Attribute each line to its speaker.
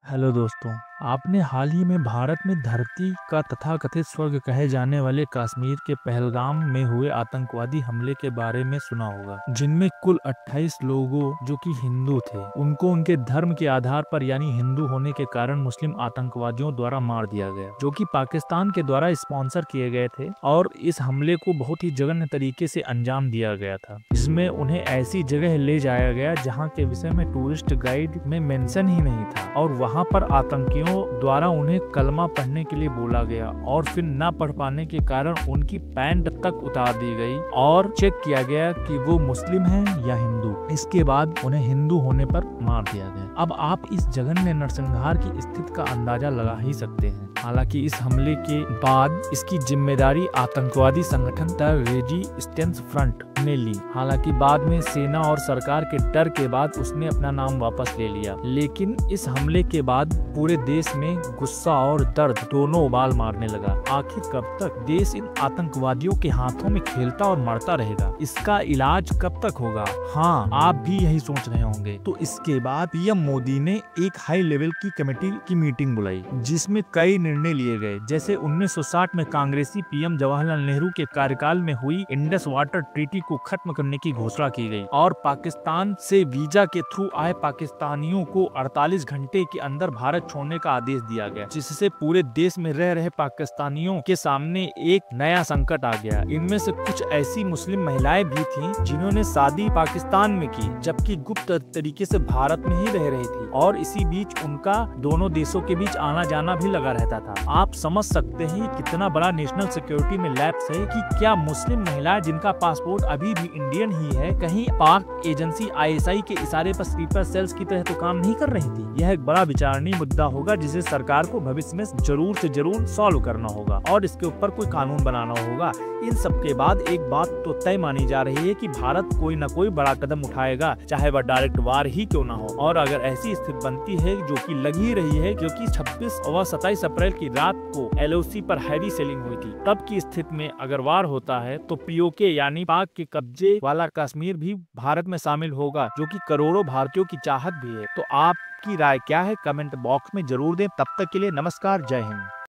Speaker 1: Hello दोस्तों। आपने हाल ही में भारत में धरती का तथाकथित स्वर्ग कहे जाने वाले कश्मीर के पहलगाम में हुए आतंकवादी हमले के बारे में सुना होगा, जिनमें कुल 28 लोगों जो कि हिंदू थे, उनको उनके धर्म के आधार पर यानी हिंदू होने के कारण मुस्लिम आतंकवादियों द्वारा मार दिया गया, जो कि पाकिस्तान के द्वारा स्पॉन्सर किए गए थे। और इस हमले को बहुत ही जघन्य तरीके से अंजाम दिया गया था। इसमें उन्हें ऐसी जगह ले जाया गया जहाँ के विषय में टूरिस्ट गाइड में मेंशन ही नहीं था, और वहाँ पर आतंकियों द्वारा उन्हें कलमा पढ़ने के लिए बोला गया, और फिर न पढ़ पाने के कारण उनकी पैंट तक उतार दी गई और चेक किया गया कि वो मुस्लिम हैं या हिंदू। इसके बाद उन्हें हिंदू होने पर मार दिया गया। अब आप इस जघन्य नरसंहार की स्थिति का अंदाजा लगा ही सकते हैं। हालांकि इस हमले के बाद इसकी जिम्मेदारी आतंकवादी संगठन द रेजिस्टेंस फ्रंट ने ली। हालांकि बाद में सेना और सरकार के डर के बाद उसने अपना नाम वापस ले लिया। लेकिन इस हमले के बाद पूरे देश में गुस्सा और दर्द दोनों उबाल मारने लगा। आखिर कब तक देश इन आतंकवादियों के हाथों में खेलता और मरता रहेगा? इसका इलाज कब तक होगा? हाँ, आप भी यही सोच रहे होंगे। तो इसके बाद पीएम मोदी ने एक हाई लेवल की कमेटी की मीटिंग बुलाई, जिसमें कई निर्णय लिए गए। जैसे 1960 में कांग्रेसी पीएम जवाहरलाल नेहरू के कार्यकाल में हुई इंडस वाटर ट्रीटी को खत्म करने की घोषणा की गई, और पाकिस्तान से वीजा के थ्रू आए पाकिस्तानियों को 48 घंटे के अंदर भारत छोड़ने का आदेश दिया गया, जिससे पूरे देश में रह रहे पाकिस्तानियों के सामने एक नया संकट आ गया। इनमें से कुछ ऐसी मुस्लिम महिलाएं भी थीं जिन्होंने शादी पाकिस्तान में की, जबकि गुप्त तरीके से भारत में ही रह रही थी, और इसी बीच उनका दोनों देशों के बीच आना जाना भी लगा रहता था। आप समझ सकते हैं कितना बड़ा नेशनल सिक्योरिटी में लैप्स है कि क्या मुस्लिम महिलाएं जिनका पासपोर्ट अभी भी इंडियन ही है, कहीं पाक एजेंसी आईएसआई के इशारे पर स्लीपर सेल्स की तरह तो काम नहीं कर रही थी? यह एक बड़ा विचारणीय मुद्दा होगा, जिसे सरकार को भविष्य में जरूर से जरूर सॉल्व करना होगा और इसके ऊपर कोई कानून बनाना होगा। इन सब के बाद एक बात तो तय मानी जा रही है कि भारत कोई न कोई बड़ा कदम उठाएगा, चाहे वह डायरेक्ट वार ही क्यों ना हो। और अगर ऐसी स्थिति बनती है, जो कि लग ही रही है, क्योंकि 26 और 27 अप्रैल की रात को एलओसी पर हैवी सेलिंग हुई थी, तब की स्थिति में अगर वार होता है तो पीओके यानी पाक के कब्जे वाला कश्मीर भी भारत में शामिल होगा, जो कि करोड़ों भारतीयों की चाहत भी है। तो आपकी राय क्या है? कमेंट बॉक्स में जरूर दें। तब तक के लिए नमस्कार, जय हिंद।